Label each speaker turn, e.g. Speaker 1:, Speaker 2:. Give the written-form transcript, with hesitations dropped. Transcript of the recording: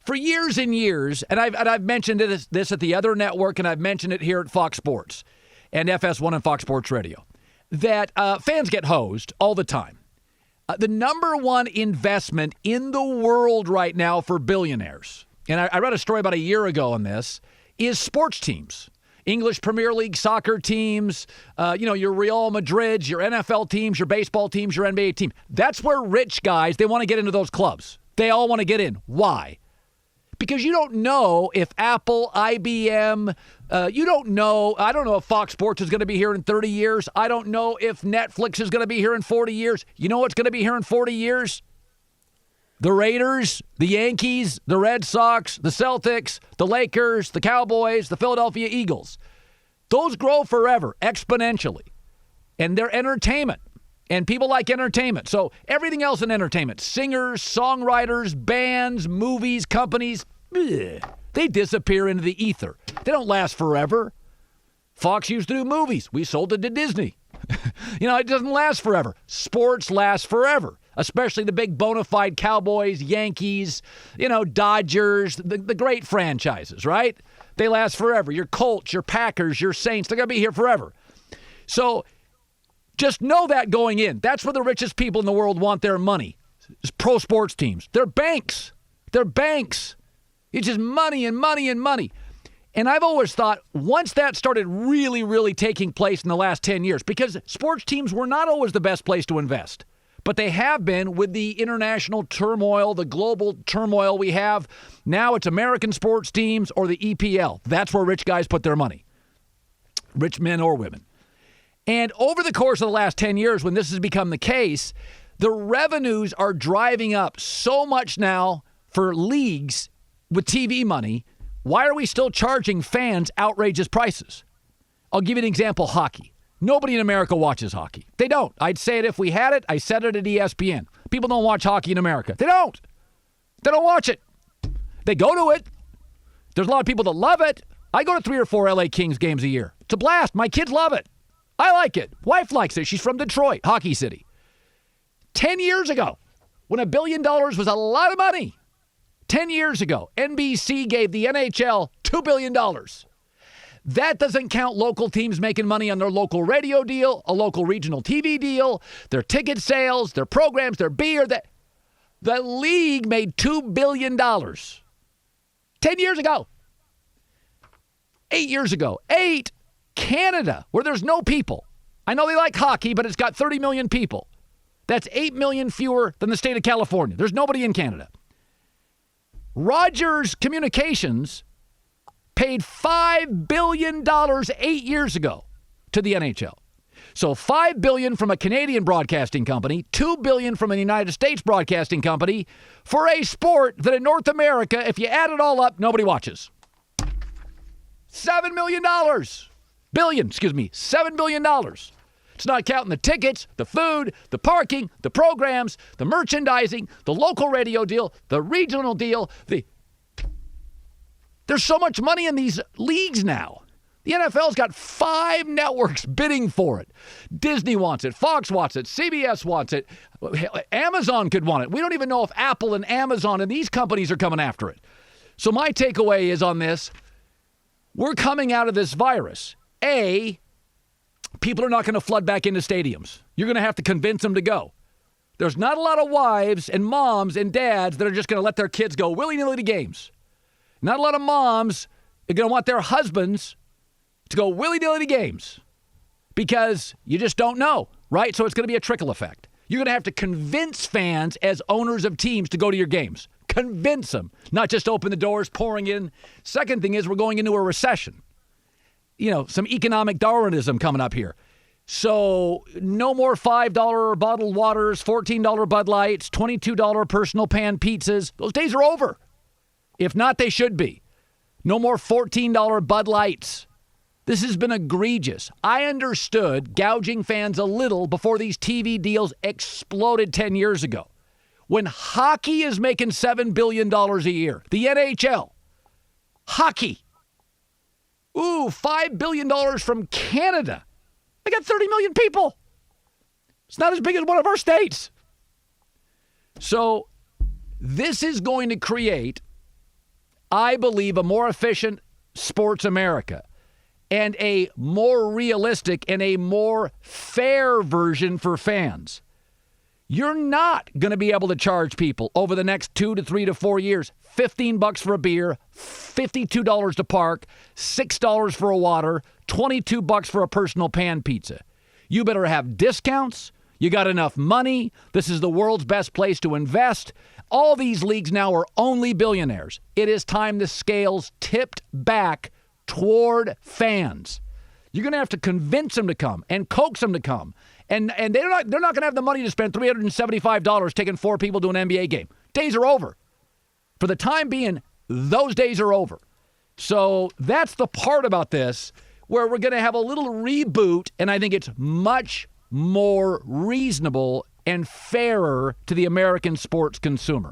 Speaker 1: For years and years, and I've mentioned this at the other network, and I've mentioned it here at Fox Sports and FS1 and Fox Sports Radio, that fans get hosed all the time. The number one investment in the world right now for billionaires, and I read a story about a year ago on this, is sports teams. English Premier League soccer teams, your Real Madrids, your NFL teams, your baseball teams, your NBA team. That's where rich guys, they want to get into those clubs. They all want to get in. Why? Because you don't know if Apple, IBM, you don't know. I don't know if Fox Sports is going to be here in 30 years. I don't know if Netflix is going to be here in 40 years. You know what's going to be here in 40 years? The Raiders, the Yankees, the Red Sox, the Celtics, the Lakers, the Cowboys, the Philadelphia Eagles. Those grow forever, exponentially. And they're entertainment. And people like entertainment. So everything else in entertainment, singers, songwriters, bands, movies, companies, they disappear into the ether. They don't last forever. Fox used to do movies. We sold it to Disney. It doesn't last forever. Sports lasts forever, especially the big bona fide Cowboys, Yankees, Dodgers, the great franchises, right? They last forever. Your Colts, your Packers, your Saints, they're going to be here forever. So just know that going in. That's where the richest people in the world want their money. It's pro sports teams. They're banks. They're banks. It's just money and money and money. And I've always thought once that started really, really taking place in the last 10 years, because sports teams were not always the best place to invest, but they have been with the international turmoil, the global turmoil we have. Now it's American sports teams or the EPL. That's where rich guys put their money, rich men or women. And over the course of the last 10 years, when this has become the case, the revenues are driving up so much now for leagues with TV money. Why are we still charging fans outrageous prices? I'll give you an example, hockey. Nobody in America watches hockey. They don't. I'd say it if we had it. I said it at ESPN. People don't watch hockey in America. They don't. They don't watch it. They go to it. There's a lot of people that love it. I go to 3 or 4 LA Kings games a year. It's a blast. My kids love it. I like it. Wife likes it. She's from Detroit, Hockey City. 10 years ago, when $1 billion was a lot of money, 10 years ago, NBC gave the NHL $2 billion. That doesn't count local teams making money on their local radio deal, a local regional TV deal, their ticket sales, their programs, their beer. The league made $2 billion 10 years ago. 8 years ago. Canada, where there's no people. I know they like hockey, but it's got 30 million people. That's 8 million fewer than the state of California. There's nobody in Canada. Rogers Communications paid $5 billion 8 years ago to the NHL. So $5 billion from a Canadian broadcasting company, $2 billion from a United States broadcasting company for a sport that in North America, if you add it all up, nobody watches. $7 billion. $7 billion. It's not counting the tickets, the food, the parking, the programs, the merchandising, the local radio deal, the regional deal. There's so much money in these leagues now. The NFL's got 5 networks bidding for it. Disney wants it. Fox wants it. CBS wants it. Amazon could want it. We don't even know if Apple and Amazon and these companies are coming after it. So my takeaway is on this, we're coming out of this virus. People are not going to flood back into stadiums. You're going to have to convince them to go. There's not a lot of wives and moms and dads that are just going to let their kids go willy-nilly to games. Not a lot of moms are going to want their husbands to go willy-nilly to games because you just don't know, right? So it's going to be a trickle effect. You're going to have to convince fans as owners of teams to go to your games. Convince them, not just open the doors, pouring in. Second thing is we're going into a recession. Some economic Darwinism coming up here. So no more $5 bottled waters, $14 Bud Lights, $22 personal pan pizzas. Those days are over. If not, they should be. No more $14 Bud Lights. This has been egregious. I understood gouging fans a little before these TV deals exploded 10 years ago. When hockey is making $7 billion a year, the NHL, hockey. Ooh, $5 billion from Canada. They got 30 million people. It's not as big as one of our states. So this is going to create I believe a more efficient sports America and a more realistic and a more fair version for fans. You're not going to be able to charge people over the next 2 to 3 to 4 years $15 for a beer, $52 to park, $6 for a water, $22 for a personal pan pizza. You better have discounts. You got enough money. This is the world's best place to invest. All these leagues now are only billionaires. It is time the scales tipped back toward fans. You're going to have to convince them to come and coax them to come. And they're not going to have the money to spend $375 taking 4 people to an NBA game. Days are over. For the time being, those days are over. So that's the part about this where we're going to have a little reboot, and I think it's much more reasonable and fairer to the American sports consumer.